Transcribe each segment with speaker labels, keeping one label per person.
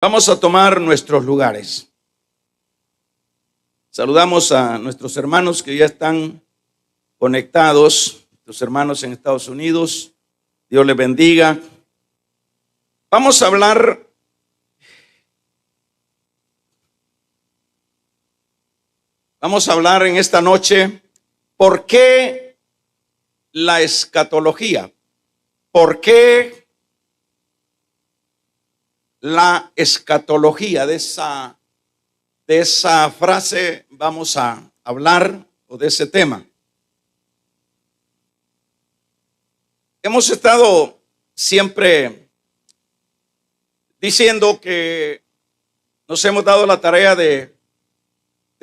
Speaker 1: Vamos a tomar nuestros lugares. Saludamos a nuestros hermanos que ya están conectados, nuestros hermanos en Estados Unidos. Dios les bendiga. Vamos a hablar en esta noche por qué la escatología. ¿Por qué la escatología? De esa frase vamos a hablar, o de ese tema. Hemos estado siempre diciendo que nos hemos dado la tarea de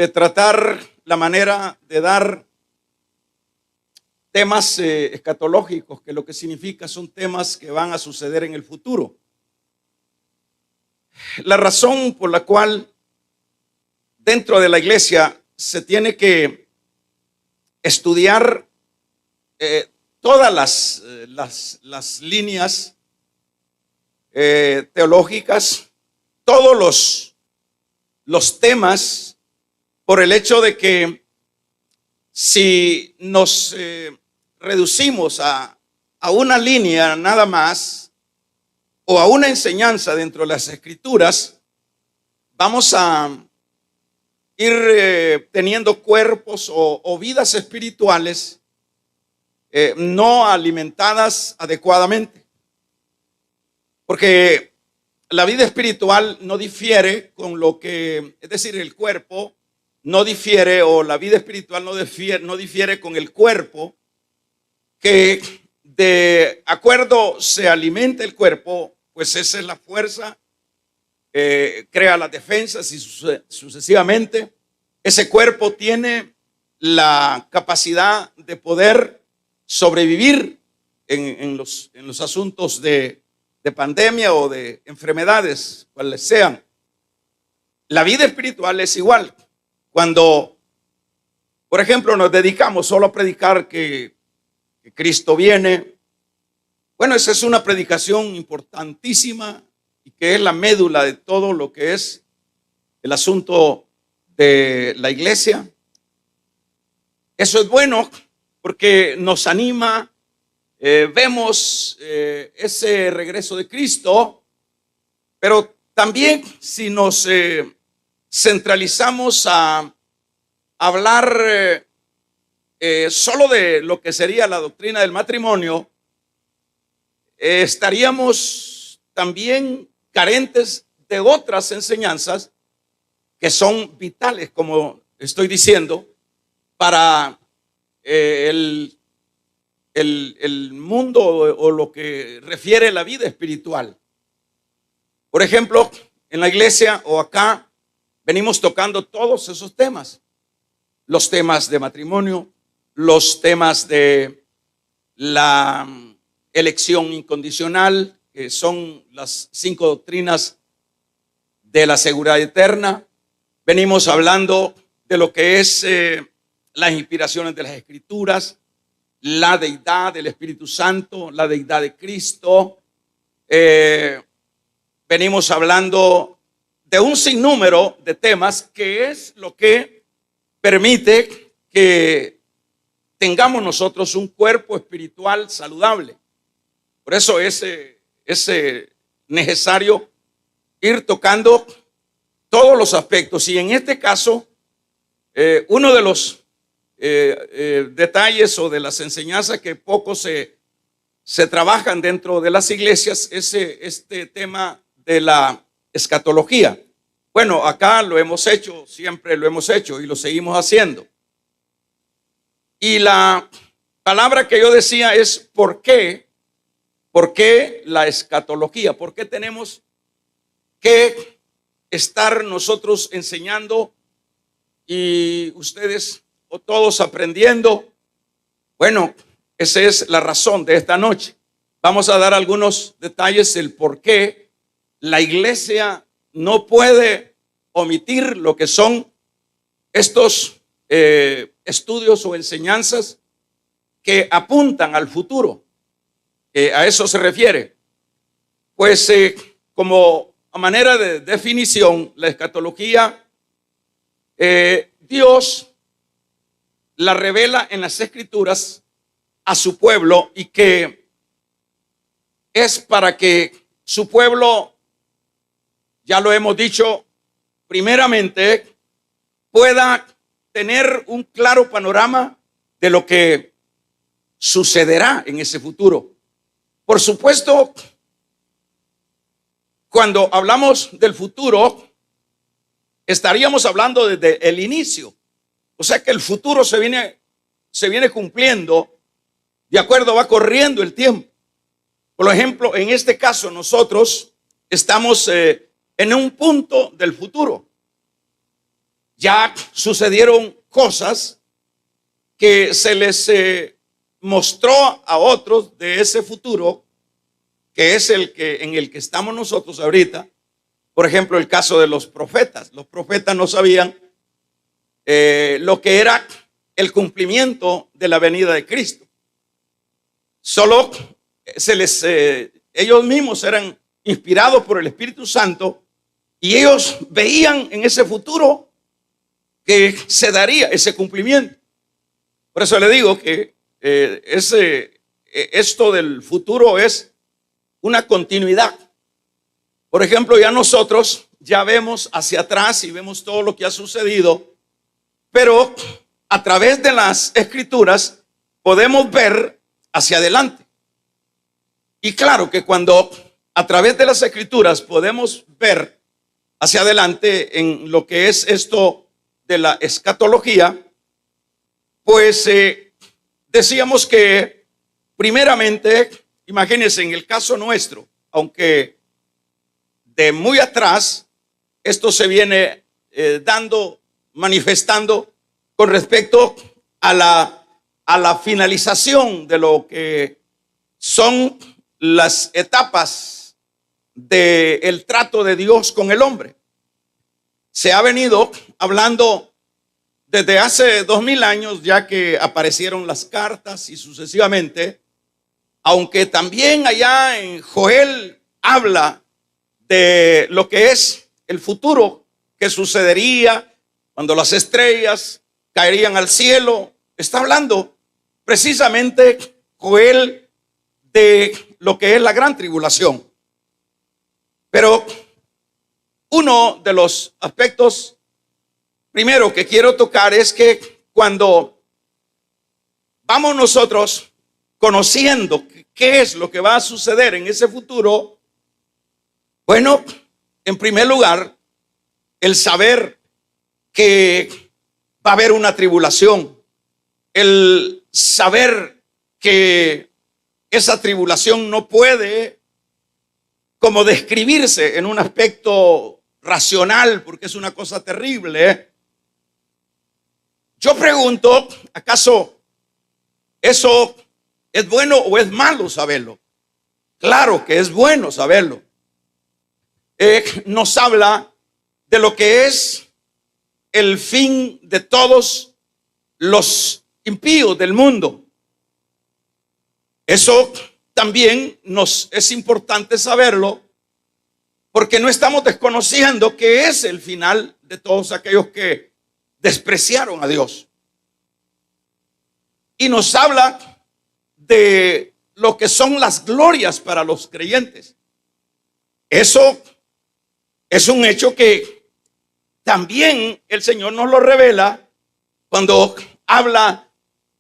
Speaker 1: tratar la manera de dar temas escatológicos, que lo que significa son temas que van a suceder en el futuro. La razón por la cual dentro de la iglesia se tiene que estudiar todas las líneas teológicas, todos los temas, por el hecho de que si nos reducimos a una línea nada más, o a una enseñanza dentro de las Escrituras, vamos a ir teniendo cuerpos o vidas espirituales no alimentadas adecuadamente. Porque la vida espiritual no difiere con lo que, es decir, el cuerpo no difiere, o la vida espiritual no difiere con el cuerpo, que de acuerdo se alimenta el cuerpo, pues esa es la fuerza, crea las defensas y sucesivamente. Ese cuerpo tiene la capacidad de poder sobrevivir en los asuntos de pandemia o de enfermedades, cuales sean. La vida espiritual es igual. Cuando, por ejemplo, nos dedicamos solo a predicar que Cristo viene, bueno, esa es una predicación importantísima y que es la médula de todo lo que es el asunto de la iglesia. Eso es bueno porque nos anima, vemos ese regreso de Cristo, pero también si nos centralizamos a hablar solo de lo que sería la doctrina del matrimonio, estaríamos también carentes de otras enseñanzas que son vitales, como estoy diciendo, para el mundo o lo que refiere a la vida espiritual. Por ejemplo, en la iglesia o acá venimos tocando todos esos temas. Los temas de matrimonio, los temas de la elección incondicional, que son las 5 doctrinas de la seguridad eterna. Venimos hablando de lo que es las inspiraciones de las Escrituras, la deidad del Espíritu Santo, la deidad de Cristo. Venimos hablando de un sinnúmero de temas, que es lo que permite que tengamos nosotros un cuerpo espiritual saludable. Por eso es necesario ir tocando todos los aspectos. Y en este caso, uno de los detalles o de las enseñanzas que poco se trabajan dentro de las iglesias es este tema de la escatología. Bueno, acá lo hemos hecho, siempre lo hemos hecho y lo seguimos haciendo. Y la palabra que yo decía es ¿por qué? ¿Por qué la escatología? ¿Por qué tenemos que estar nosotros enseñando y ustedes o todos aprendiendo? Bueno, esa es la razón de esta noche. Vamos a dar algunos detalles del por qué la iglesia no puede omitir lo que son estos estudios o enseñanzas que apuntan al futuro. A eso se refiere. Pues como a manera de definición, la escatología, Dios la revela en las Escrituras a su pueblo y que es para que su pueblo, ya lo hemos dicho, primeramente pueda tener un claro panorama de lo que sucederá en ese futuro. Por supuesto, cuando hablamos del futuro, estaríamos hablando desde el inicio. O sea que el futuro se viene cumpliendo, de acuerdo, va corriendo el tiempo. Por ejemplo, en este caso nosotros estamos en un punto del futuro. Ya sucedieron cosas que se les mostró a otros de ese futuro, que es en el que estamos nosotros ahorita. Por ejemplo, el caso de los profetas. Los profetas no sabían lo que era el cumplimiento de la venida de Cristo. Solo ellos mismos eran inspirados por el Espíritu Santo y ellos veían en ese futuro que se daría ese cumplimiento. Por eso le digo que esto del futuro es una continuidad. Por ejemplo, ya nosotros ya vemos hacia atrás y vemos todo lo que ha sucedido, pero a través de las Escrituras podemos ver hacia adelante. Y claro que cuando a través de las Escrituras podemos ver hacia adelante en lo que es esto de la escatología, pues decíamos que primeramente, imagínense en el caso nuestro, aunque de muy atrás esto se viene manifestando con respecto a la finalización de lo que son las etapas del trato de Dios con el hombre. Se ha venido hablando desde hace 2000 años, ya que aparecieron las cartas y sucesivamente, aunque también allá en Joel habla de lo que es el futuro que sucedería cuando las estrellas caerían al cielo. Está hablando precisamente Joel de lo que es la gran tribulación. Pero uno de los aspectos primero que quiero tocar es que cuando vamos nosotros conociendo qué es lo que va a suceder en ese futuro, bueno, en primer lugar, el saber que va a haber una tribulación, el saber que esa tribulación no puede como describirse en un aspecto racional, porque es una cosa terrible. Yo pregunto, ¿acaso eso es bueno o es malo saberlo? Claro que es bueno saberlo. Nos habla de lo que es el fin de todos los impíos del mundo. Eso también nos es importante saberlo, porque no estamos desconociendo que es el final de todos aquellos que despreciaron a Dios. Y nos habla de lo que son las glorias para los creyentes. Eso es un hecho que también el Señor nos lo revela cuando habla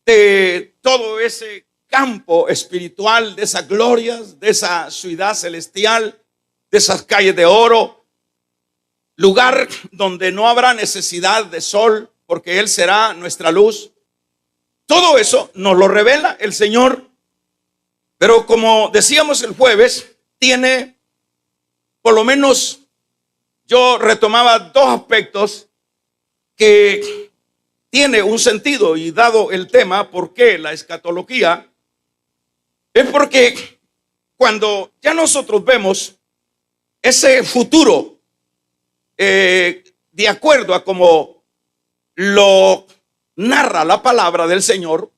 Speaker 1: de todo ese campo espiritual, de esas glorias, de esa ciudad celestial, de esas calles de oro, lugar donde no habrá necesidad de sol, porque Él será nuestra luz. Todo eso nos lo revela el Señor. Pero como decíamos el jueves, tiene, por lo menos yo retomaba dos aspectos que tiene un sentido, y dado el tema, ¿por qué la escatología? Es porque cuando ya nosotros vemos ese futuro, de acuerdo a como lo narra la palabra del Señor,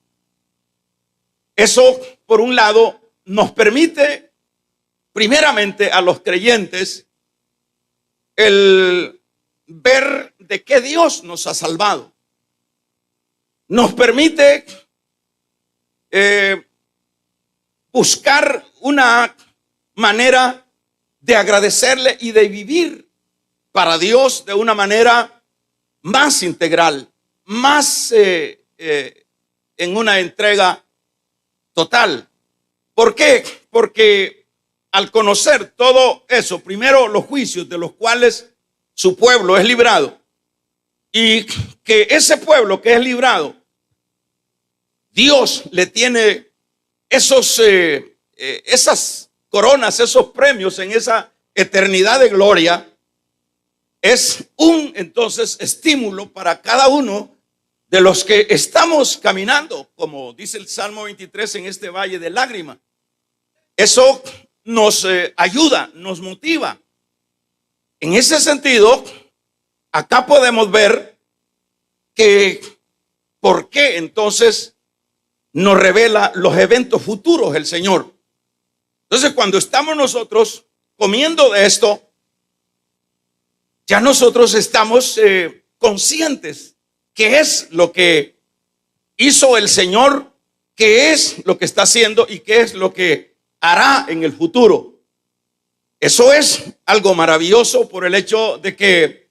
Speaker 1: eso por un lado nos permite primeramente a los creyentes el ver de qué Dios nos ha salvado. Nos permite buscar una manera de agradecerle y de vivir para Dios de una manera más integral, más en una entrega total. ¿Por qué? Porque al conocer todo eso, primero los juicios de los cuales su pueblo es librado, y que ese pueblo que es librado, Dios le tiene esas coronas, esos premios en esa eternidad de gloria, es un entonces estímulo para cada uno de los que estamos caminando, como dice el Salmo 23, en este valle de lágrimas. Eso nos ayuda, nos motiva. En ese sentido, acá podemos ver que por qué entonces nos revela los eventos futuros el Señor. Entonces, cuando estamos nosotros comiendo de esto, ya nosotros estamos conscientes qué es lo que hizo el Señor, qué es lo que está haciendo y qué es lo que hará en el futuro. Eso es algo maravilloso por el hecho de que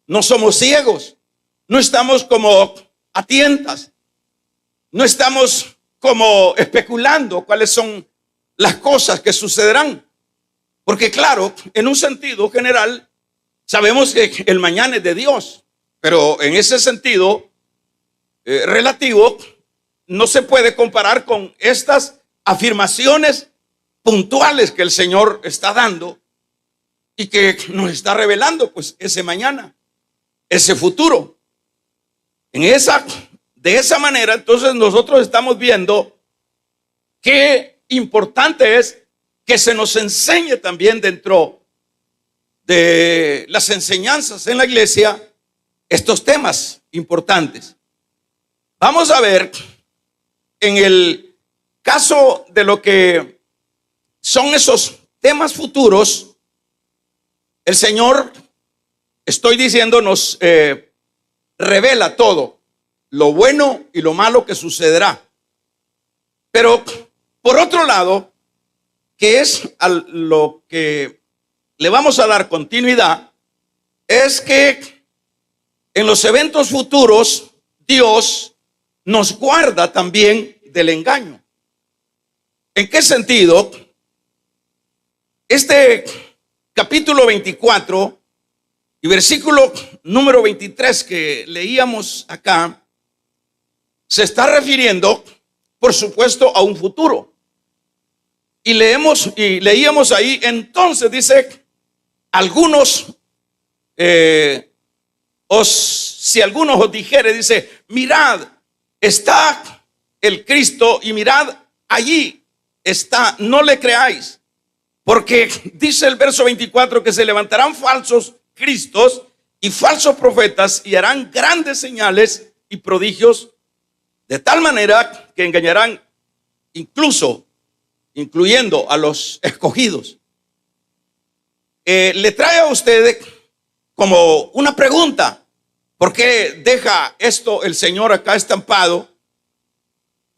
Speaker 1: no somos ciegos, no estamos como a tientas, no estamos como especulando cuáles son las cosas que sucederán. Porque claro, en un sentido general, sabemos que el mañana es de Dios, pero en ese sentido relativo, no se puede comparar con estas afirmaciones puntuales que el Señor está dando y que nos está revelando, pues, ese mañana, ese futuro. De esa manera, entonces nosotros estamos viendo qué importante es que se nos enseñe también dentro de las enseñanzas en la iglesia estos temas importantes. Vamos a ver en el caso de lo que son esos temas futuros, el Señor, estoy diciendo, nos revela todo, lo bueno y lo malo que sucederá. Pero por otro lado, que es a lo que le vamos a dar continuidad, es que en los eventos futuros Dios nos guarda también del engaño. ¿En qué sentido? Este capítulo 24 y versículo número 23 que leíamos acá se está refiriendo, por supuesto, a un futuro. Y leíamos ahí, entonces dice, si algunos os dijere, dice, mirad, está el Cristo y mirad, allí está, no le creáis. Porque dice el verso 24 que se levantarán falsos cristos y falsos profetas y harán grandes señales y prodigios, de tal manera que engañarán incluyendo a los escogidos. Le trae a usted como una pregunta: ¿por qué deja esto el Señor acá estampado?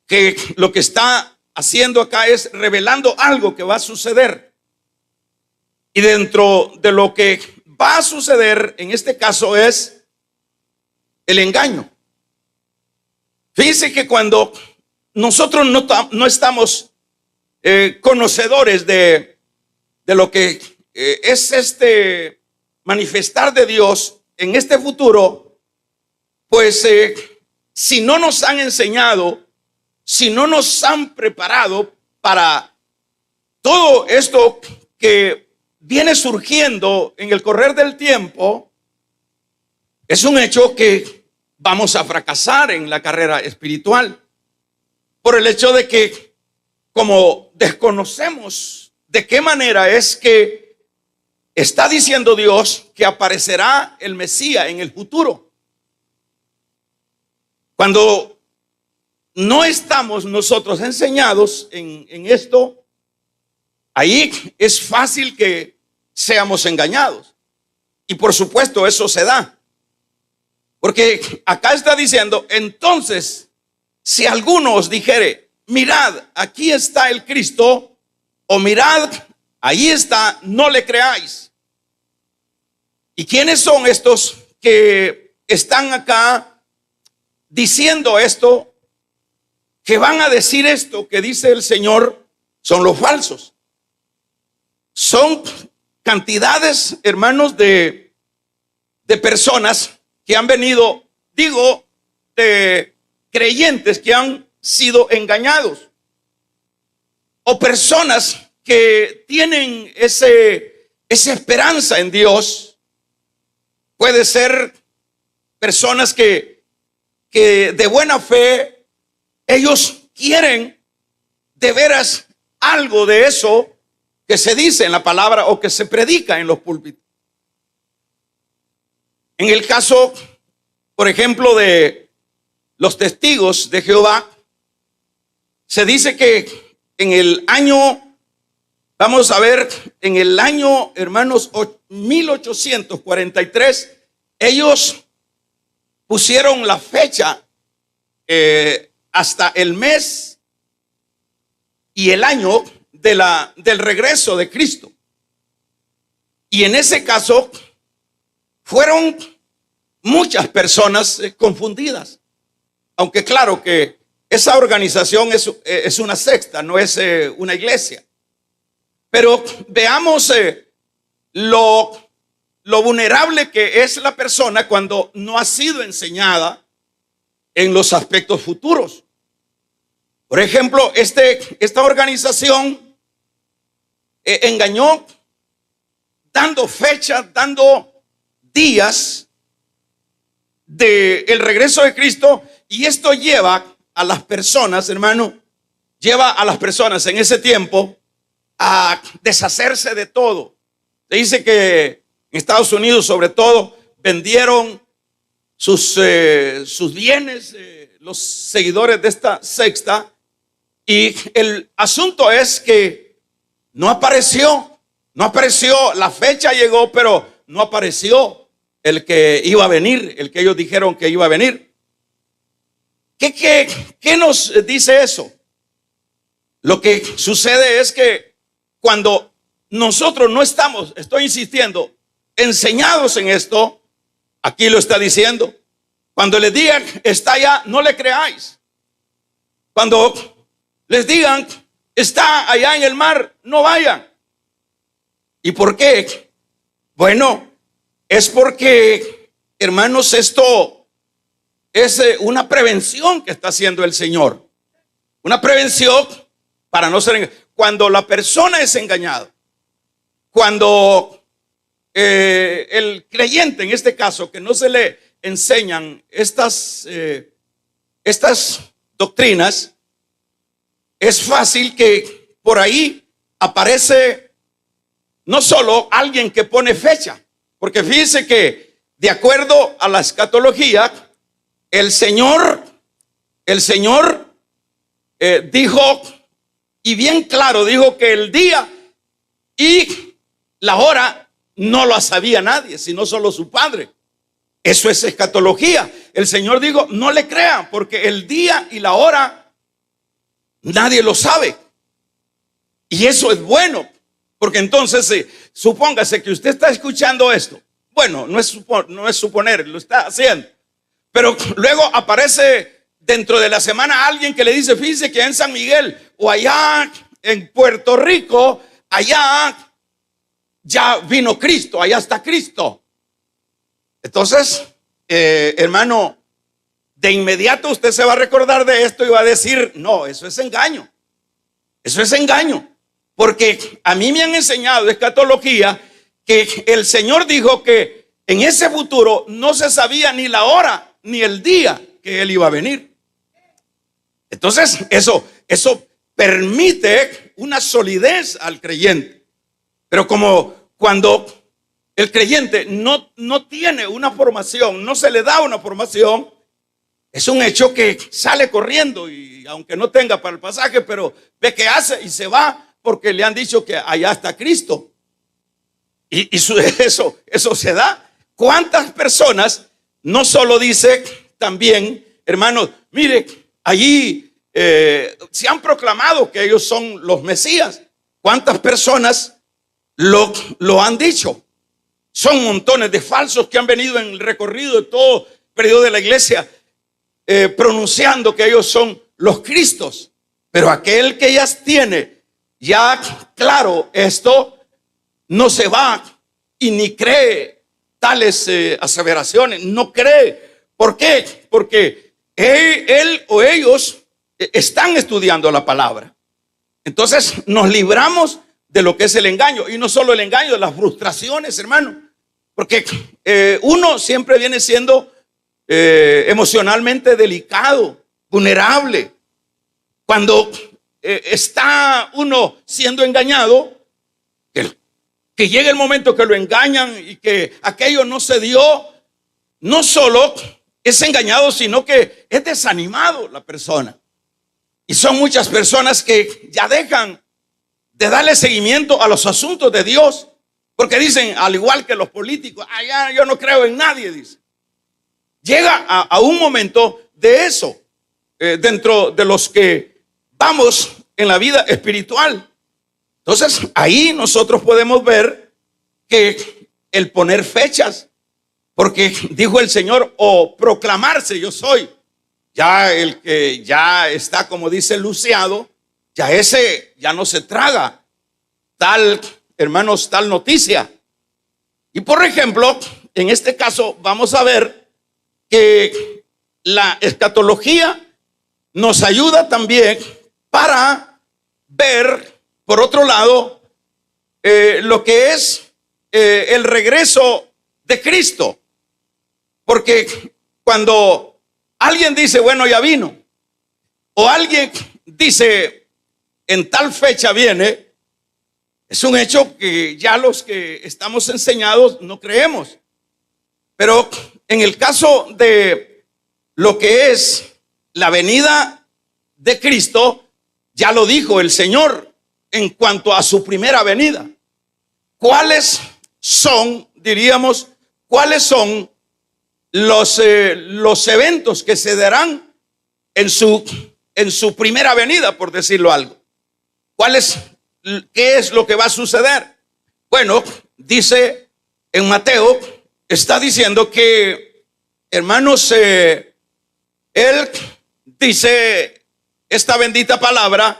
Speaker 1: Que lo que está haciendo acá es revelando algo que va a suceder. Y dentro de lo que va a suceder en este caso es el engaño. Fíjense que cuando nosotros no estamos conocedores de lo que es este manifestar de Dios en este futuro, pues si no nos han enseñado, si no nos han preparado para todo esto que viene surgiendo en el correr del tiempo, es un hecho que vamos a fracasar en la carrera espiritual, por el hecho de que, como desconocemos de qué manera es que está diciendo Dios que aparecerá el Mesías en el futuro. Cuando no estamos nosotros enseñados en esto, ahí es fácil que seamos engañados. Y por supuesto eso se da. Porque acá está diciendo, entonces, si alguno os dijere, mirad, aquí está el Cristo, o mirad, ahí está, no le creáis. ¿Y quiénes son estos que están acá diciendo esto, que van a decir esto que dice el Señor? Son los falsos. Son cantidades, hermanos, de personas que han venido, digo, de creyentes que han sido engañados, o personas que tienen esa esperanza en Dios. Puede ser personas que de buena fe, ellos quieren de veras algo de eso que se dice en la palabra o que se predica en los púlpitos. En el caso, por ejemplo, de los testigos de Jehová, se dice que en el año, vamos a ver, en el año, hermanos, 1843, ellos pusieron la fecha hasta el mes y el año del regreso de Cristo. Y en ese caso fueron muchas personas confundidas. Aunque claro que esa organización es una secta, no es una iglesia. Pero veamos lo vulnerable que es la persona cuando no ha sido enseñada en los aspectos futuros. Por ejemplo, esta organización engañó dando fechas, dando días del regreso de Cristo, y esto lleva a las personas, hermano, lleva a las personas en ese tiempo a deshacerse de todo. Se dice que en Estados Unidos, sobre todo, vendieron sus bienes, los seguidores de esta secta, y el asunto es que no apareció, la fecha llegó, pero no apareció el que iba a venir, el que ellos dijeron que iba a venir. ¿Qué nos dice eso? Lo que sucede es que cuando nosotros no estamos, estoy insistiendo, enseñados en esto, aquí lo está diciendo, cuando les digan está allá, no le creáis. Cuando les digan está allá en el mar, no vayan. ¿Y por qué? Bueno, es porque, hermanos, esto es una prevención que está haciendo el Señor. Una prevención para no ser engañado. Cuando la persona es engañada, cuando el creyente, en este caso, que no se le enseñan estas doctrinas, es fácil que por ahí aparece no solo alguien que pone fecha, porque fíjense que de acuerdo a la escatología, el Señor dijo, y bien claro, dijo que el día y la hora no lo sabía nadie, sino solo su Padre. Eso es escatología. El Señor dijo, no le crean, porque el día y la hora nadie lo sabe. Y eso es bueno, porque entonces supóngase que usted está escuchando esto. Bueno, no es suponer, lo está haciendo. Pero luego aparece dentro de la semana alguien que le dice, fíjese que en San Miguel o allá en Puerto Rico, allá ya vino Cristo, allá está Cristo. Entonces, hermano, de inmediato usted se va a recordar de esto y va a decir, no, eso es engaño. Eso es engaño. Porque a mí me han enseñado de escatología que el Señor dijo que en ese futuro no se sabía ni la hora ni el día que Él iba a venir. Entonces, eso permite una solidez al creyente. Pero como cuando el creyente no tiene una formación, no se le da una formación, es un hecho que sale corriendo y aunque no tenga para el pasaje, pero ve que hace y se va porque le han dicho que allá está Cristo. Eso se da. ¿Cuántas personas no solo dice también, hermanos, mire, allí se han proclamado que ellos son los Mesías? ¿Cuántas personas lo han dicho? Son montones de falsos que han venido en el recorrido de todo el periodo de la iglesia pronunciando que ellos son los Cristos. Pero aquel que ya tiene claro esto, no se va y ni cree tales aseveraciones, no cree. ¿Por qué? Porque él o ellos están estudiando la palabra. Entonces nos libramos de lo que es el engaño, y no solo el engaño, de las frustraciones, hermano, porque uno siempre viene siendo emocionalmente delicado, vulnerable. Cuando está uno siendo engañado, que llega el momento que lo engañan y que aquello no se dio, no solo es engañado, sino que es desanimado la persona. Y son muchas personas que ya dejan de darle seguimiento a los asuntos de Dios, porque dicen, al igual que los políticos, ya yo no creo en nadie, dice. Llega a un momento de eso dentro de los que vamos en la vida espiritual. Entonces ahí nosotros podemos ver que el poner fechas, porque dijo el Señor, o proclamarse yo soy, ya el que ya está, como dice, luciado, ya ese ya no se traga tal, hermanos, tal noticia. Y por ejemplo, en este caso vamos a ver que la escatología nos ayuda también para ver, por otro lado, lo que es el regreso de Cristo. Porque cuando alguien dice, bueno, ya vino, o alguien dice, en tal fecha viene, es un hecho que ya los que estamos enseñados no creemos. Pero en el caso de lo que es la venida de Cristo, ya lo dijo el Señor en cuanto a su primera venida. ¿Cuáles son, diríamos, cuáles son los eventos que se darán en su primera venida, por decirlo algo? ¿Qué es lo que va a suceder? Bueno, dice en Mateo, está diciendo que, hermanos, él dice esta bendita palabra,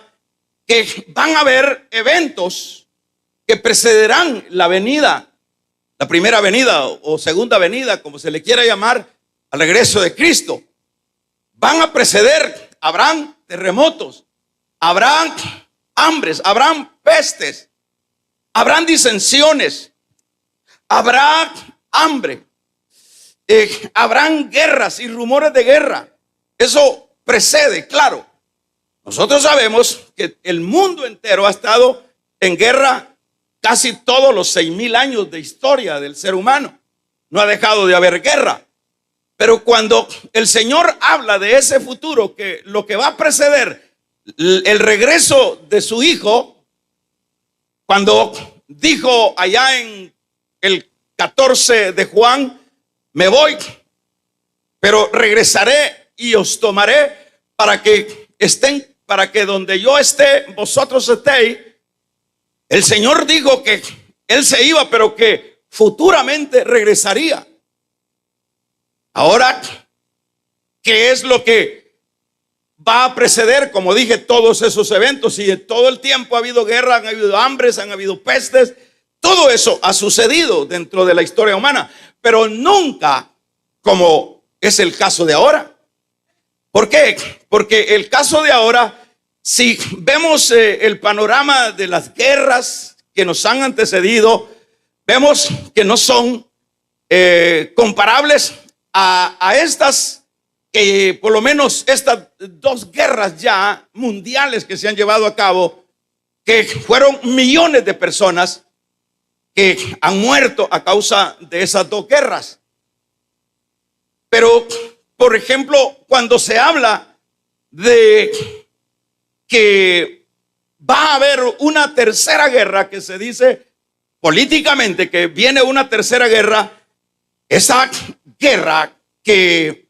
Speaker 1: que van a haber eventos que precederán la venida, la primera venida o segunda venida, como se le quiera llamar, al regreso de Cristo. Van a preceder, habrán terremotos, habrán hambres, habrán pestes, habrán disensiones, habrá hambre, habrán guerras y rumores de guerra. Eso precede, claro. Nosotros sabemos que el mundo entero ha estado en guerra casi todos los 6,000 años de historia del ser humano. No ha dejado de haber guerra. Pero cuando el Señor habla de ese futuro, que lo que va a preceder el regreso de su Hijo, cuando dijo allá en el 14 de Juan, me voy, pero regresaré y os tomaré para que estén, para que donde yo esté, vosotros estéis. El Señor dijo que Él se iba, pero que futuramente regresaría. Ahora, ¿qué es lo que va a preceder? Como dije, todos esos eventos. Y en todo el tiempo ha habido guerra, han habido hambres, han habido pestes. Todo eso ha sucedido dentro de la historia humana, pero nunca como es el caso de ahora. ¿Por qué? Porque el caso de ahora, si vemos el panorama de las guerras que nos han antecedido, vemos que no son comparables a estas, que por lo menos estas dos guerras ya mundiales que se han llevado a cabo, que fueron millones de personas que han muerto a causa de esas dos guerras. Pero, por ejemplo, cuando se habla de que va a haber una tercera guerra, que se dice políticamente que viene una tercera guerra, esa guerra que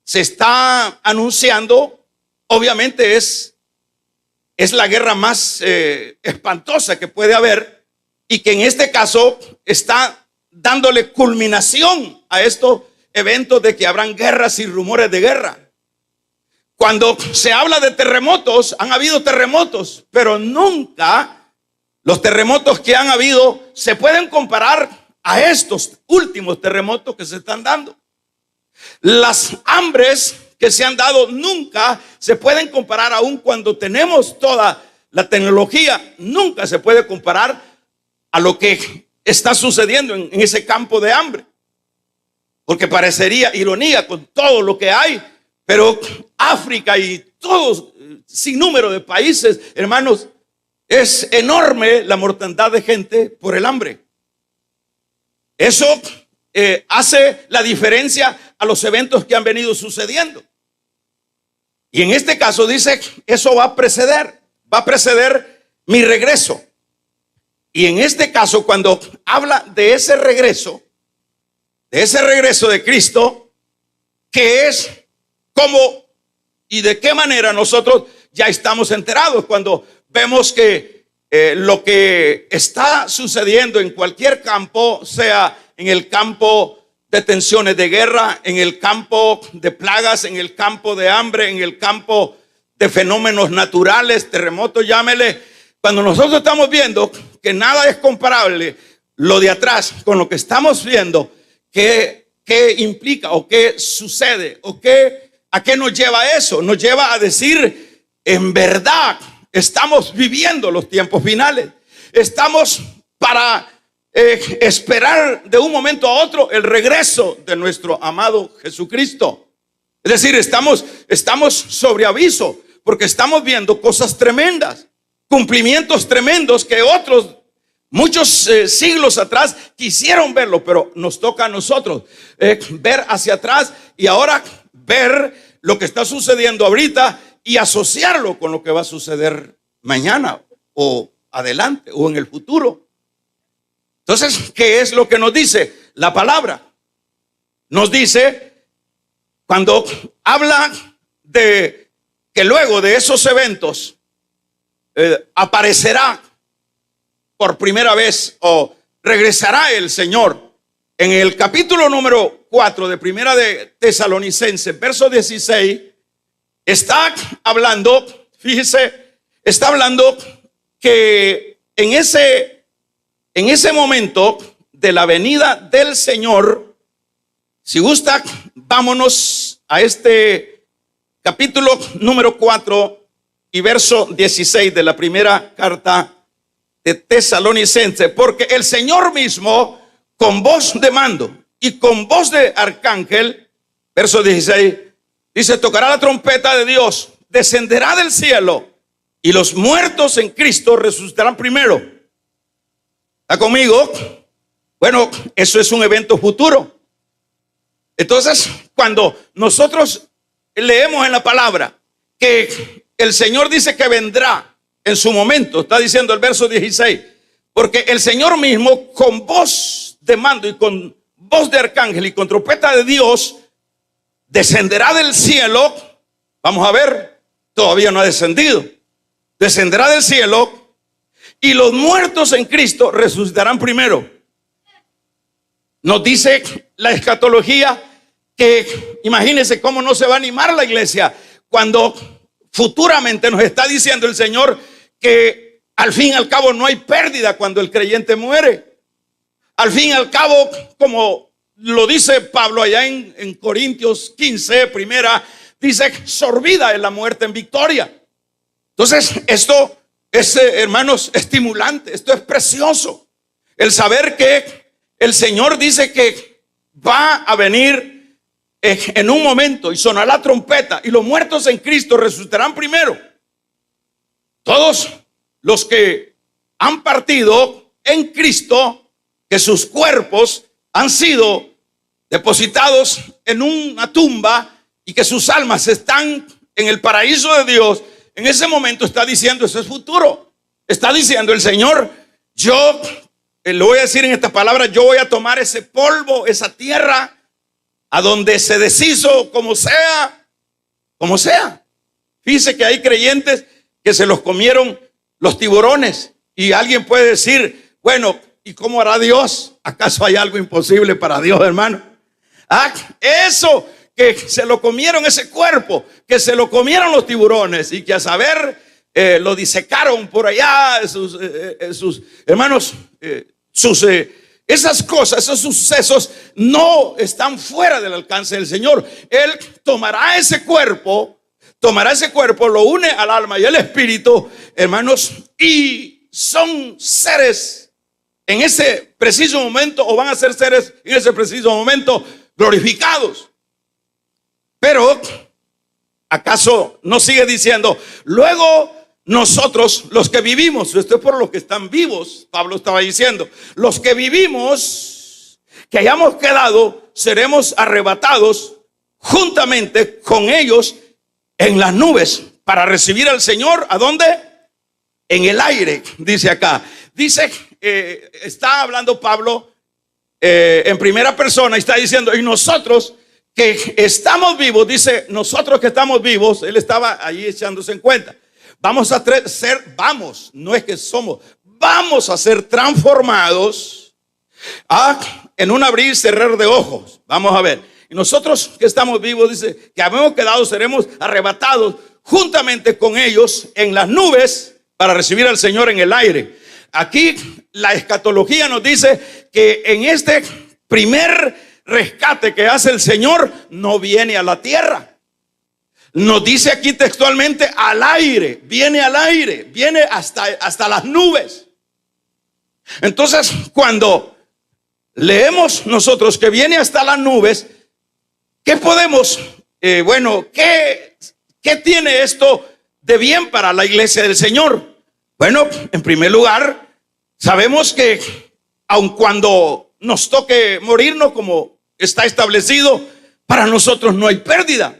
Speaker 1: se está anunciando, obviamente es la guerra más espantosa que puede haber, y que en este caso está dándole culminación a estos eventos de que habrán guerras y rumores de guerra. Cuando se habla de terremotos, han habido terremotos, pero nunca los terremotos que han habido se pueden comparar a estos últimos terremotos que se están dando. Las hambres que se han dado nunca se pueden comparar, aun cuando tenemos toda la tecnología, nunca se puede comparar a lo que está sucediendo en ese campo de hambre. Porque parecería ironía con todo lo que hay, pero África y todos, sin número de países, hermanos, es enorme la mortandad de gente por el hambre. Eso hace la diferencia a los eventos que han venido sucediendo. Y en este caso dice, eso va a preceder mi regreso. Y en este caso, cuando habla de ese regreso de Cristo, que es cómo y de qué manera nosotros ya estamos enterados cuando vemos que lo que está sucediendo en cualquier campo, sea en el campo de tensiones de guerra, en el campo de plagas, en el campo de hambre, en el campo de fenómenos naturales, terremotos, llámele. Cuando nosotros estamos viendo que nada es comparable lo de atrás con lo que estamos viendo, ¿qué implica o qué sucede o a qué nos lleva eso? Nos lleva a decir, en verdad, estamos viviendo los tiempos finales. Estamos para esperar de un momento a otro el regreso de nuestro amado Jesucristo. Es decir, estamos sobre aviso porque estamos viendo cosas tremendas, cumplimientos tremendos que otros muchos siglos atrás quisieron verlo, pero nos toca a nosotros ver hacia atrás y ahora ver lo que está sucediendo ahorita y asociarlo con lo que va a suceder mañana o adelante o en el futuro. Entonces, ¿qué es lo que nos dice la palabra? Nos dice, cuando habla de que luego de esos eventos aparecerá por primera vez o regresará el Señor. En el capítulo número 4 de Primera de Tesalonicenses, verso 16, está hablando, fíjese, está hablando que en ese momento de la venida del Señor, si gusta, vámonos a este capítulo número 4 y verso 16 de la primera carta de Tesalonicenses, porque el Señor mismo, con voz de mando y con voz de arcángel, verso 16, dice, tocará la trompeta de Dios, descenderá del cielo y los muertos en Cristo resucitarán primero. ¿Está conmigo? Bueno, eso es un evento futuro. Entonces, cuando nosotros leemos en la palabra que el Señor dice que vendrá en su momento, está diciendo el verso 16, porque el Señor mismo con voz de mando y con voz de arcángel y con trompeta de Dios descenderá del cielo. Vamos a ver, todavía no ha descendido. Descenderá del cielo y los muertos en Cristo resucitarán primero. Nos dice la escatología que imagínense cómo no se va a animar la iglesia cuando futuramente nos está diciendo el Señor que al fin y al cabo no hay pérdida cuando el creyente muere. Al fin y al cabo, como lo dice Pablo allá en Corintios 15, primera, dice, sorbida es la muerte en victoria. Entonces, esto es, hermanos, estimulante, esto es precioso. El saber que el Señor dice que va a venir en un momento y sonará la trompeta y los muertos en Cristo resucitarán primero. Todos los que han partido en Cristo, que sus cuerpos han sido depositados en una tumba y que sus almas están en el paraíso de Dios, en ese momento está diciendo, eso es futuro. Está diciendo el Señor, yo lo voy a decir en estas palabras, yo voy a tomar ese polvo, esa tierra, a donde se deshizo, como sea, como sea. Fíjese que hay creyentes que se los comieron los tiburones. Y alguien puede decir, bueno, ¿y cómo hará Dios? ¿Acaso hay algo imposible para Dios, hermano? Eso que se lo comieron, ese cuerpo, que se lo comieron los tiburones y que a saber lo disecaron por allá, sus hermanos, esas cosas, esos sucesos no están fuera del alcance del Señor. Él tomará ese cuerpo, lo une al alma y al espíritu, hermanos, y son seres en ese preciso momento, o van a ser seres en ese preciso momento glorificados. Pero ¿acaso no sigue diciendo? Luego nosotros, los que vivimos, esto es por los que están vivos, Pablo estaba diciendo, los que vivimos, que hayamos quedado, seremos arrebatados juntamente con ellos en las nubes para recibir al Señor. ¿A dónde? En el aire, dice acá. Dice, está hablando Pablo en primera persona y está diciendo, y nosotros que estamos vivos, dice, nosotros que estamos vivos, él estaba ahí echándose en cuenta. Vamos a vamos, no es que somos, vamos a ser transformados en un abrir y cerrar de ojos. Vamos a ver. Y nosotros que estamos vivos, dice, que habemos quedado, seremos arrebatados juntamente con ellos en las nubes para recibir al Señor en el aire. Aquí la escatología nos dice que en este primer rescate que hace el Señor, no viene a la tierra. Nos dice aquí textualmente al aire, viene hasta las nubes. Entonces, cuando leemos nosotros que viene hasta las nubes, ¿qué podemos, qué tiene esto de bien para la iglesia del Señor? Bueno, en primer lugar, sabemos que aun cuando nos toque morirnos, como está establecido, para nosotros no hay pérdida.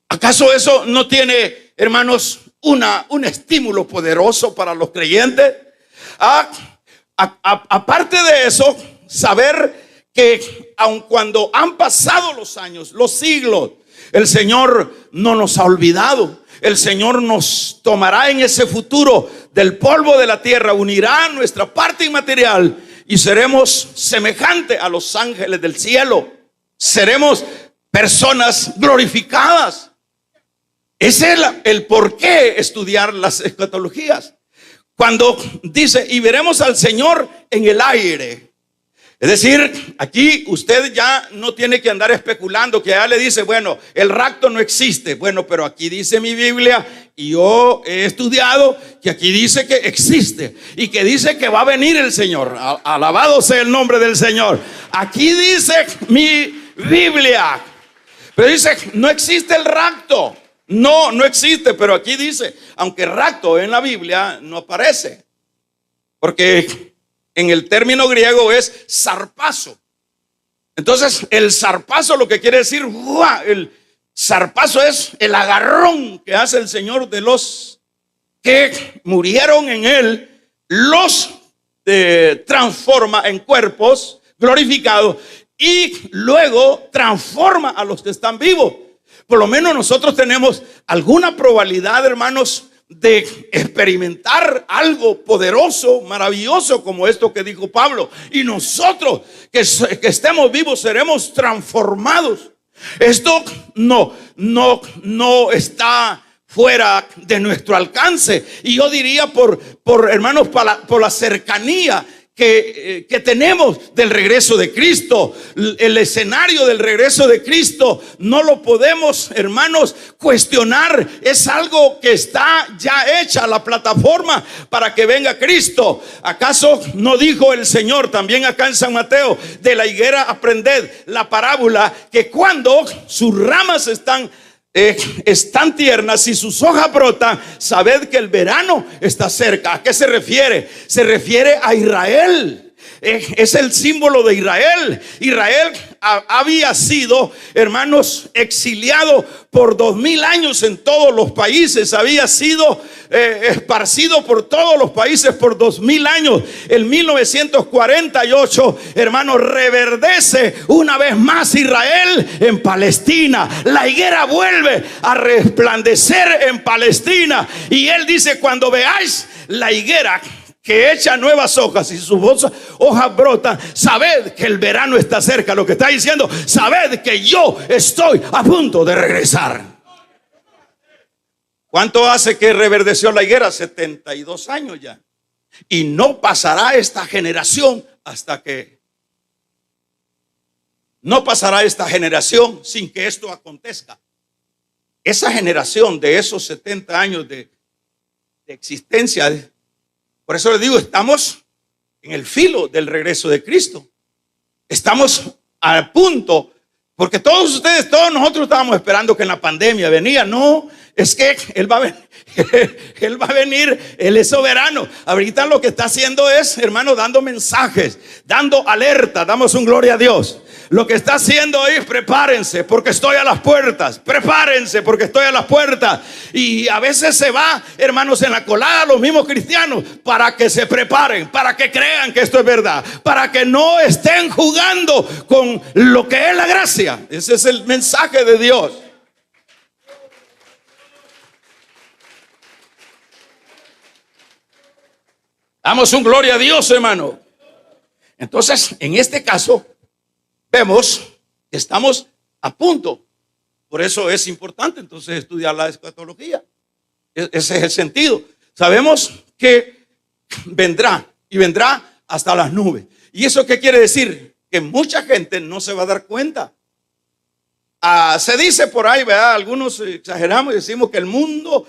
Speaker 1: ¿Acaso eso no tiene, hermanos, un estímulo poderoso para los creyentes? Aparte de eso, saber que aun cuando han pasado los años, los siglos, el Señor no nos ha olvidado. El Señor nos tomará en ese futuro del polvo de la tierra, unirá nuestra parte inmaterial y seremos semejantes a los ángeles del cielo. Seremos personas glorificadas. Ese es el por qué estudiar las escatologías. Cuando dice, y veremos al Señor en el aire. Es decir, aquí usted ya no tiene que andar especulando, que allá le dice, bueno, el rapto no existe. Bueno, pero aquí dice mi Biblia, y yo he estudiado que aquí dice que existe y que dice que va a venir el Señor. Alabado sea el nombre del Señor. Aquí dice mi Biblia, pero dice, no existe el rapto. No existe, pero aquí dice, aunque rapto en la Biblia no aparece, porque en el término griego es zarpazo. Entonces el zarpazo lo que quiere decir, el zarpazo es el agarrón que hace el Señor de los que murieron en él, los transforma en cuerpos glorificados y luego transforma a los que están vivos. Por lo menos nosotros tenemos alguna probabilidad, hermanos, de experimentar algo poderoso, maravilloso como esto que dijo Pablo. Y nosotros que estemos vivos seremos transformados. Esto no está fuera de nuestro alcance. Y yo diría hermanos, por la cercanía que tenemos del regreso de Cristo. El escenario del regreso de Cristo no lo podemos, hermanos, cuestionar. Es algo que está ya hecha la plataforma para que venga Cristo. ¿Acaso no dijo el Señor también acá en San Mateo, de la higuera aprended la parábola, que cuando sus ramas están tiernas y sus hojas brotan, sabed que el verano está cerca? ¿A qué se refiere? Se refiere a Israel. es el símbolo de Israel. Israel había sido, hermanos, exiliado por 2000 años en todos los países. Había sido esparcido por todos los países por 2000 años. En 1948, hermanos, reverdece una vez más Israel en Palestina. La higuera vuelve a resplandecer en Palestina. Y él dice: cuando veáis la higuera que echa nuevas hojas y sus hojas brotan, sabed que el verano está cerca. Lo que está diciendo: sabed que yo estoy a punto de regresar. ¿Cuánto hace que reverdeció la higuera? 72 años ya. Y no pasará esta generación no pasará esta generación sin que esto acontezca. Esa generación de esos 70 años de existencia, por eso les digo, estamos en el filo del regreso de Cristo. Estamos al punto, porque todos ustedes, todos nosotros estábamos esperando que en la pandemia venía. No, es que Él va a venir. Él va a venir, Él es soberano. Ahorita lo que está haciendo es, hermano, dando mensajes, dando alerta. Damos un gloria a Dios. Lo que está haciendo es: prepárense porque estoy a las puertas. Prepárense porque estoy a las puertas. Y a veces se va, hermanos, en la colada los mismos cristianos para que se preparen, para que crean que esto es verdad, para que no estén jugando con lo que es la gracia. Ese es el mensaje de Dios. Damos un gloria a Dios, hermano. Entonces, en este caso, vemos que estamos a punto. Por eso es importante entonces estudiar la escatología. Ese es el sentido. Sabemos que vendrá, y vendrá hasta las nubes. ¿Y eso qué quiere decir? Que mucha gente no se va a dar cuenta. Se dice por ahí, ¿verdad? Algunos exageramos y decimos que el mundo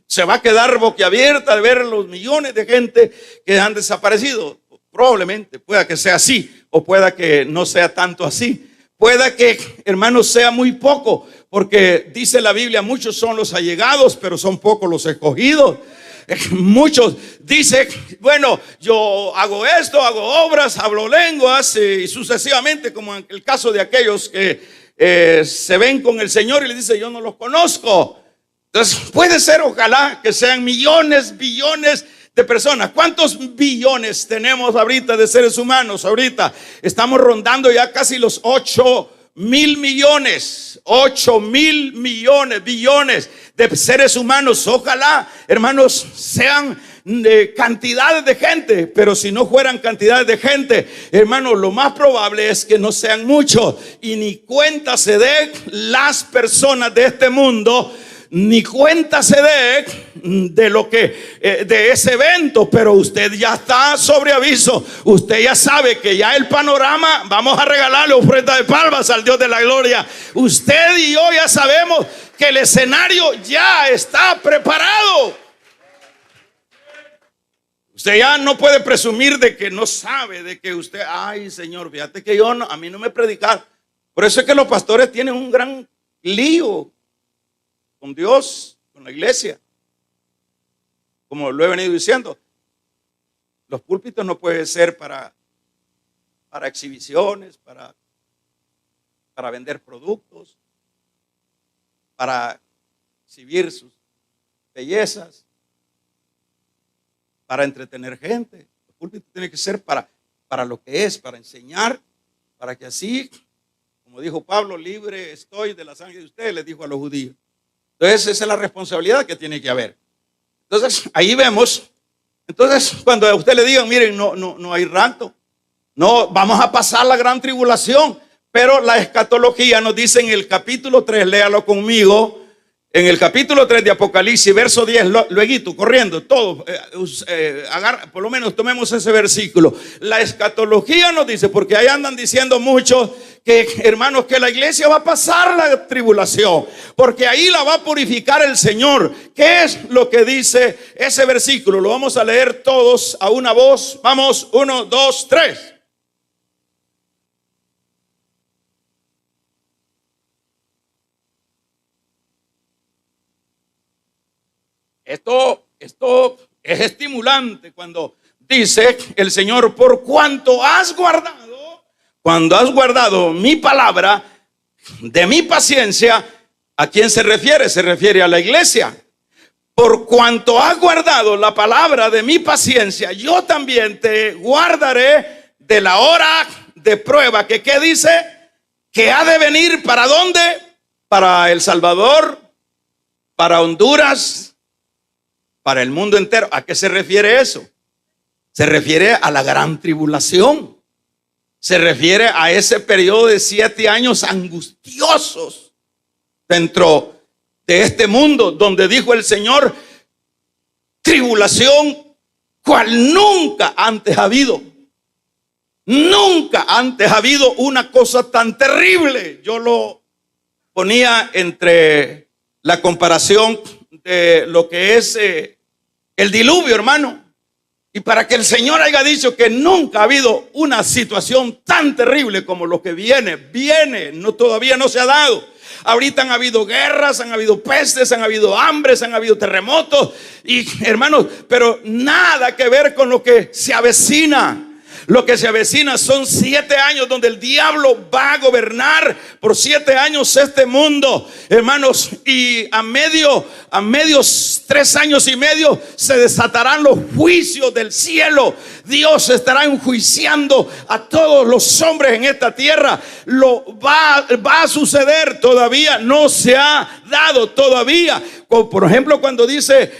Speaker 1: se va a quedar boquiabierta de ver los millones de gente que han desaparecido. Probablemente, pueda que sea así, o pueda que no sea tanto así. Pueda que, hermanos, sea muy poco, porque dice la Biblia: muchos son los allegados, pero son pocos los escogidos. Muchos dicen: bueno, yo hago esto, hago obras, hablo lenguas, y sucesivamente, como en el caso de aquellos que se ven con el Señor y le dice: yo no los conozco. Entonces puede ser, ojalá, que sean millones, billones de personas. ¿Cuántos billones tenemos ahorita de seres humanos? Ahorita estamos rondando ya casi los 8,000 millones. 8,000 millones, billones de seres humanos. Ojalá, hermanos, sean cantidades de gente. Pero si no fueran cantidades de gente, hermanos, lo más probable es que no sean muchos. Y ni cuenta se den las personas de este mundo, ni cuenta se de lo que de ese evento. Pero usted ya está sobre aviso. Usted ya sabe que ya el panorama, vamos a regalarle ofrenda de palmas al Dios de la gloria. Usted y yo ya sabemos que el escenario ya está preparado. Usted ya no puede presumir de que no sabe, de que usted: ay, Señor, fíjate que a mí no me predicaron. Por eso es que los pastores tienen un gran lío con Dios, con la iglesia. Como lo he venido diciendo, los púlpitos no pueden ser para exhibiciones, para vender productos, para exhibir sus bellezas, para entretener gente. El púlpito tiene que ser para lo que es, para enseñar, para que así, como dijo Pablo: libre estoy de la sangre de ustedes, les dijo a los judíos. Entonces esa es la responsabilidad que tiene que haber. Entonces ahí vemos. Entonces cuando a usted le digan: miren, no hay rapto, no, vamos a pasar la gran tribulación. Pero la escatología nos dice en el capítulo 3, léalo conmigo, en el capítulo 3 de Apocalipsis, verso 10, lueguito, corriendo, todo, por lo menos tomemos ese versículo. La escatología nos dice, porque ahí andan diciendo muchos que, hermanos, que la iglesia va a pasar la tribulación, porque ahí la va a purificar el Señor. ¿Qué es lo que dice ese versículo? Lo vamos a leer todos a una voz. Vamos, 1, 2, 3. Esto es estimulante cuando dice el Señor, por cuanto has guardado, cuando has guardado mi palabra de mi paciencia. ¿A quién se refiere? Se refiere a la iglesia. Por cuanto has guardado la palabra de mi paciencia, yo también te guardaré de la hora de prueba. Que ¿qué dice? Que ha de venir, ¿para dónde? Para El Salvador, para Honduras, para el mundo entero. ¿A qué se refiere eso? Se refiere a la gran tribulación. Se refiere a ese periodo de 7 años angustiosos dentro de este mundo, donde dijo el Señor, tribulación cual nunca antes ha habido. Nunca antes ha habido una cosa tan terrible. Yo lo ponía entre la comparación de lo que es el diluvio, hermano. Y para que el Señor haya dicho que nunca ha habido una situación tan terrible como lo que viene, no, todavía no se ha dado. Ahorita han habido guerras, han habido pestes, han habido hambres, han habido terremotos. Y hermanos, pero nada que ver con lo que se avecina. Lo que se avecina son 7 años donde el diablo va a gobernar por 7 años este mundo, hermanos. Y a medios 3 años y medio se desatarán los juicios del cielo. Dios estará enjuiciando a todos los hombres en esta tierra. Lo va a suceder, todavía no se ha dado todavía. Por ejemplo, cuando dice,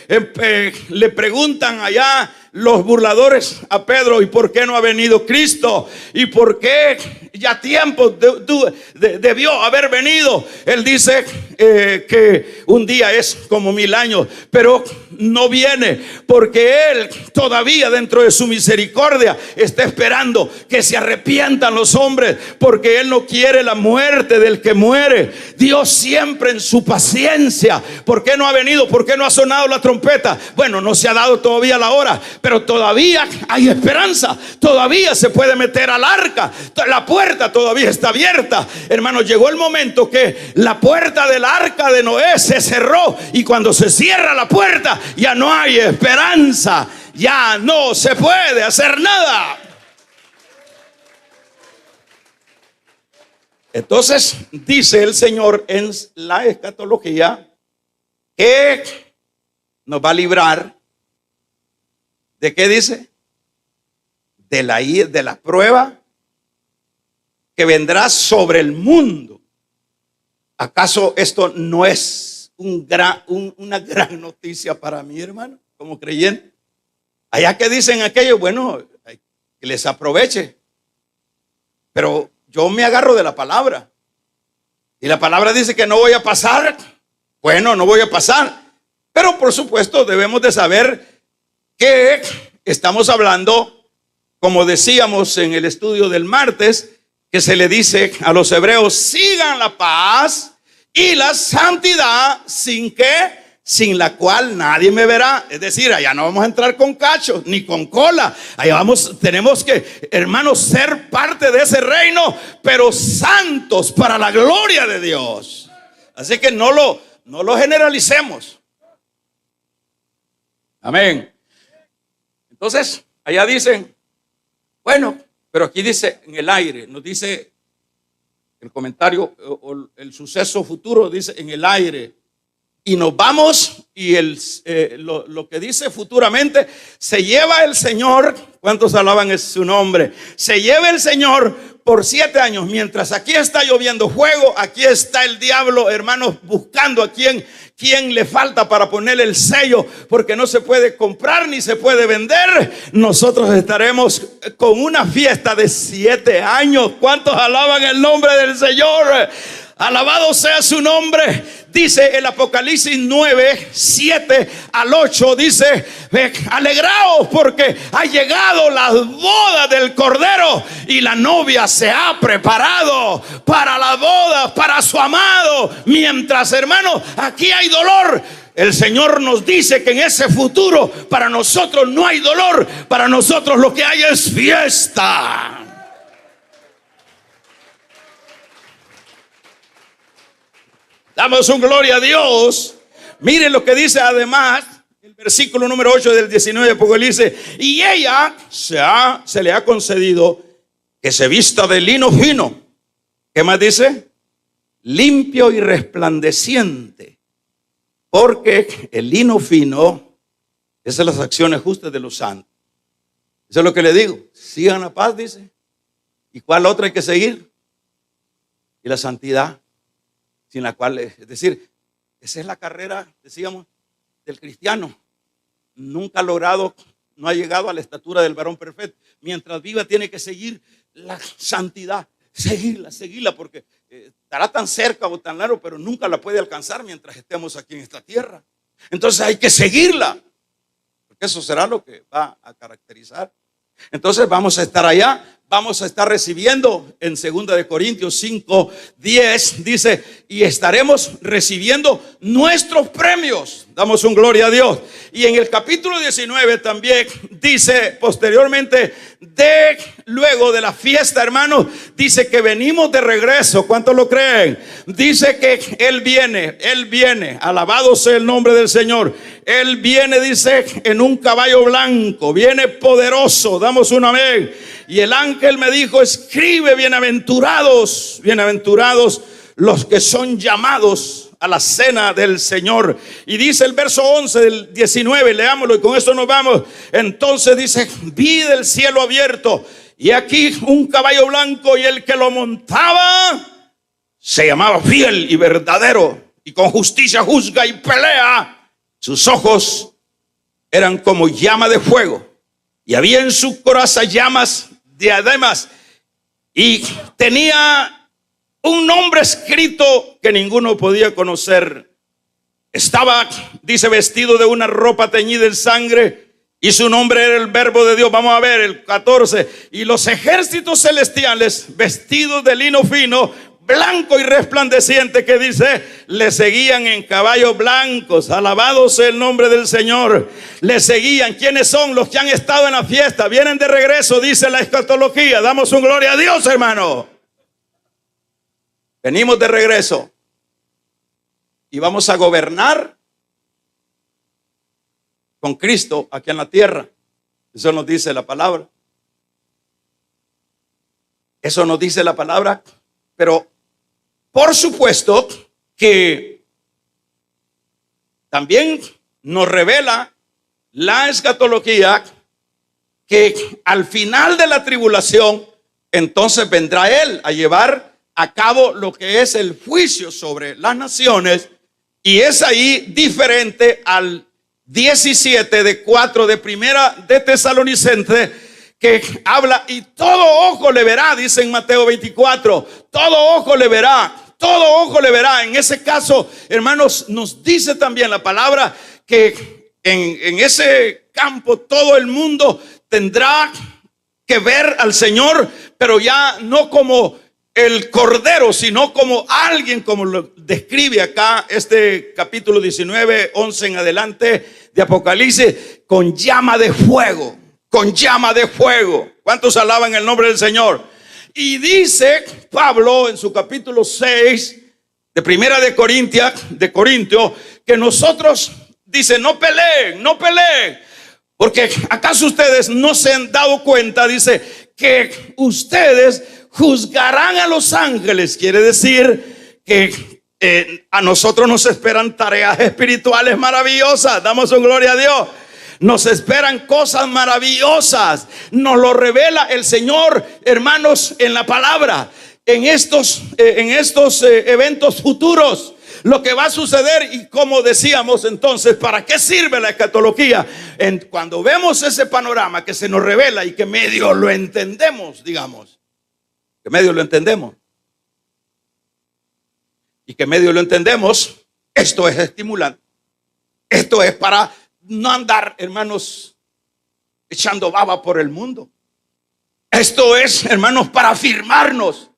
Speaker 1: le preguntan allá los burladores a Pedro, ¿y por qué no ha venido Cristo? ¿Y por qué ya tiempo debió haber venido? Él dice que un día es como 1000 años, pero no viene porque Él todavía dentro de su misericordia está esperando que se arrepientan los hombres, porque Él no quiere la muerte del que muere. Dios siempre en su paciencia. ¿Por qué no ha venido? ¿Por qué no ha sonado la trompeta? Bueno, no se ha dado todavía la hora, pero todavía hay esperanza. Todavía se puede meter al arca. La puerta todavía está abierta. Hermanos, llegó el momento que la puerta del arca de Noé se cerró, y cuando se cierra la puerta ya no hay esperanza. Ya no se puede hacer nada. Entonces dice el Señor en la escatología que nos va a librar ¿de qué dice? De la prueba que vendrá sobre el mundo. ¿Acaso esto no es una gran noticia para mí, hermano, como creyente? Allá que dicen aquello, bueno, que les aproveche. Pero yo me agarro de la palabra. Y la palabra dice que no voy a pasar. Bueno, no voy a pasar. Pero por supuesto debemos de saber que estamos hablando, como decíamos en el estudio del martes, que se le dice a los hebreos, sigan la paz y la santidad, sin la cual nadie me verá. Es decir, allá no vamos a entrar con cachos ni con cola. Allá tenemos que, hermanos, ser parte de ese reino, pero santos para la gloria de Dios. Así que no lo generalicemos. Amén. Entonces, allá dicen, bueno, pero aquí dice en el aire, nos dice el comentario o el suceso futuro, dice en el aire. Y nos vamos, y lo que dice futuramente, se lleva el Señor. ¿Cuántos alaban su nombre? Se lleva el Señor por 7 años. Mientras aquí está lloviendo fuego, aquí está el diablo, hermanos, buscando a quién le falta para ponerle el sello, porque no se puede comprar ni se puede vender. Nosotros estaremos con una fiesta de 7 años. ¿Cuántos alaban el nombre del Señor? Alabado sea su nombre. Dice el Apocalipsis 9, 7 al 8, dice, alegraos porque ha llegado la boda del Cordero y la novia se ha preparado para la boda, para su amado. Mientras, hermano, aquí hay dolor, el Señor nos dice que en ese futuro para nosotros no hay dolor, para nosotros lo que hay es fiesta. Damos un gloria a Dios. Miren lo que dice además el versículo número 8 del 19, porque él dice: y ella se le ha concedido que se vista de lino fino. ¿Qué más dice? Limpio y resplandeciente. Porque el lino fino es de las acciones justas de los santos. Eso es lo que le digo. Sigan la paz, dice. ¿Y cuál otra hay que seguir? Y la santidad, sin la cual, es decir, esa es la carrera, decíamos, del cristiano. Nunca ha logrado, no ha llegado a la estatura del varón perfecto. Mientras viva tiene que seguir la santidad, seguirla, porque estará tan cerca o tan largo, pero nunca la puede alcanzar mientras estemos aquí en esta tierra. Entonces hay que seguirla, porque eso será lo que va a caracterizar. Entonces vamos a estar allá. Vamos a estar recibiendo en 2 de Corintios 5, 10, dice: y estaremos recibiendo nuestros premios. Damos un gloria a Dios. Y en el capítulo 19 también dice posteriormente, luego de la fiesta, hermanos, dice que venimos de regreso. ¿Cuántos lo creen? Dice que Él viene, alabado sea el nombre del Señor. Él viene, dice, en un caballo blanco, viene poderoso. Damos un amén. Y el ángel me dijo: escribe, bienaventurados los que son llamados a la cena del Señor. Y dice el verso 11 del 19, leámoslo y con eso nos vamos. Entonces dice: vi del cielo abierto, y aquí un caballo blanco, y el que lo montaba se llamaba Fiel y Verdadero, y con justicia juzga y pelea. Sus ojos eran como llama de fuego, y había en su coraza llamas diademas, y tenía un nombre escrito que ninguno podía conocer. Estaba, dice, vestido de una ropa teñida en sangre, y su nombre era el Verbo de Dios. Vamos a ver el 14. Y los ejércitos celestiales, vestidos de lino fino, blanco y resplandeciente, que dice, le seguían en caballos blancos. Alabado sea el nombre del Señor. Le seguían. ¿Quiénes son? Los que han estado en la fiesta, vienen de regreso, dice la escatología. Damos un gloria a Dios, hermano. Venimos de regreso y vamos a gobernar con Cristo aquí en la tierra. Eso nos dice la palabra. Eso nos dice la palabra. Pero por supuesto que también nos revela la escatología que al final de la tribulación, entonces vendrá Él a llevar a cabo lo que es el juicio sobre las naciones. Y es ahí diferente al 17 de 4 de Primera de Tesalonicenses, que habla: y todo ojo le verá, dice en Mateo 24, todo ojo le verá, todo ojo le verá. En ese caso, hermanos, nos dice también la palabra que en ese campo todo el mundo tendrá que ver al Señor, pero ya no como el Cordero, sino como alguien, como lo describe acá este capítulo 19, 11 en adelante de Apocalipsis, con llama de fuego. Con llama de fuego. ¿Cuántos alaban el nombre del Señor? Y dice Pablo en su capítulo 6 de Primera de Corintios, que nosotros, dice, no peleen, porque ¿acaso ustedes no se han dado cuenta? Dice que ustedes juzgarán a los ángeles. Quiere decir que a nosotros nos esperan tareas espirituales maravillosas. Damos un gloria a Dios. Nos esperan cosas maravillosas. Nos lo revela el Señor, hermanos, en la palabra. En estos eventos futuros, lo que va a suceder. Y como decíamos entonces, ¿para qué sirve la escatología? Cuando vemos ese panorama que se nos revela y que medio lo entendemos, digamos, que medio lo entendemos, y que medio lo entendemos, esto es estimulante. Esto es para no andar, hermanos, echando baba por el mundo. Esto es, hermanos, para afirmarnos.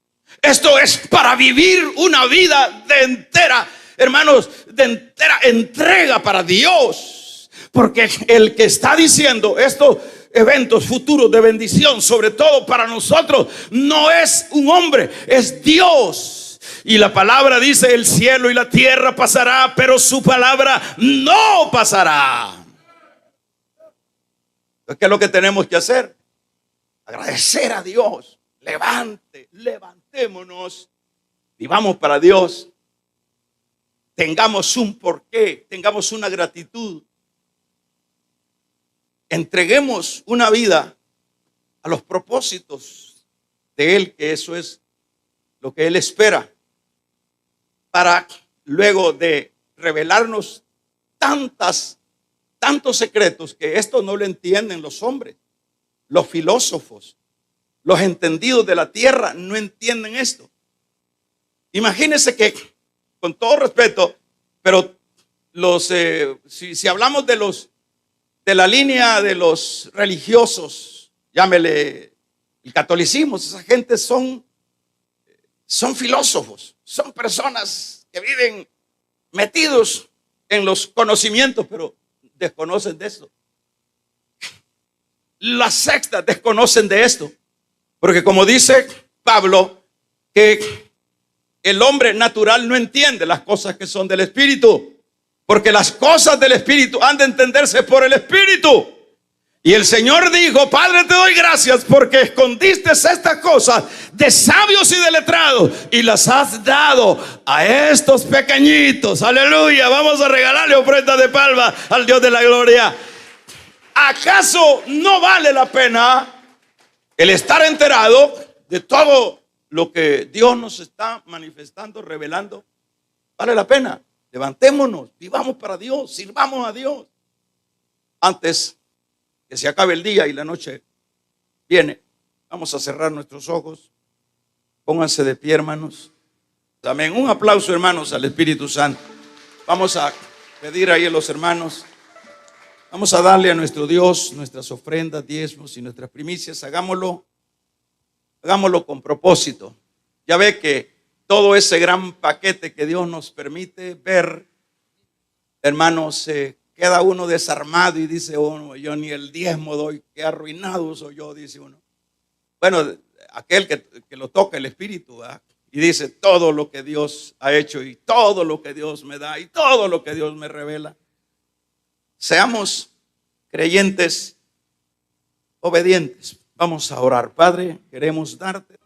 Speaker 1: Esto es para vivir una vida de entera, hermanos, de entera entrega para Dios. Porque el que está diciendo estos eventos futuros de bendición, sobre todo para nosotros, no es un hombre, es Dios. Y la palabra dice: el cielo y la tierra pasará, pero su palabra no pasará. ¿Qué es lo que tenemos que hacer? Agradecer a Dios. Levantémonos, vivamos para Dios. Tengamos un porqué, tengamos una gratitud. Entreguemos una vida a los propósitos de Él, que eso es lo que Él espera, para luego de revelarnos tantos secretos que esto no lo entienden los hombres, los filósofos, los entendidos de la tierra no entienden esto. Imagínense que, con todo respeto, pero si hablamos de la línea de los religiosos, llámele el catolicismo, esa gente son filósofos, son personas que viven metidos en los conocimientos, pero desconocen de esto. Las sectas desconocen de esto, porque como dice Pablo, que el hombre natural no entiende las cosas que son del Espíritu, porque las cosas del Espíritu han de entenderse por el Espíritu. Y el Señor dijo: Padre, te doy gracias porque escondiste estas cosas de sabios y de letrados y las has dado a estos pequeñitos. Aleluya. Vamos a regalarle ofrenda de palma al Dios de la gloria. ¿Acaso no vale la pena el estar enterado de todo lo que Dios nos está manifestando, revelando? Vale la pena. Levantémonos, vivamos para Dios, sirvamos a Dios. Antes que se acabe el día y la noche viene, vamos a cerrar nuestros ojos. Pónganse de pie, hermanos. Amén. Un aplauso, hermanos, al Espíritu Santo. Vamos a pedir ahí a los hermanos. Vamos a darle a nuestro Dios nuestras ofrendas, diezmos y nuestras primicias. Hagámoslo con propósito. Ya ve que todo ese gran paquete que Dios nos permite ver, hermanos, queda uno desarmado y dice uno: yo ni el diezmo doy, qué arruinado soy yo, dice uno. Bueno, aquel que lo toca el Espíritu, ¿verdad? Y dice todo lo que Dios ha hecho y todo lo que Dios me da y todo lo que Dios me revela. Seamos creyentes obedientes. Vamos a orar. Padre, queremos darte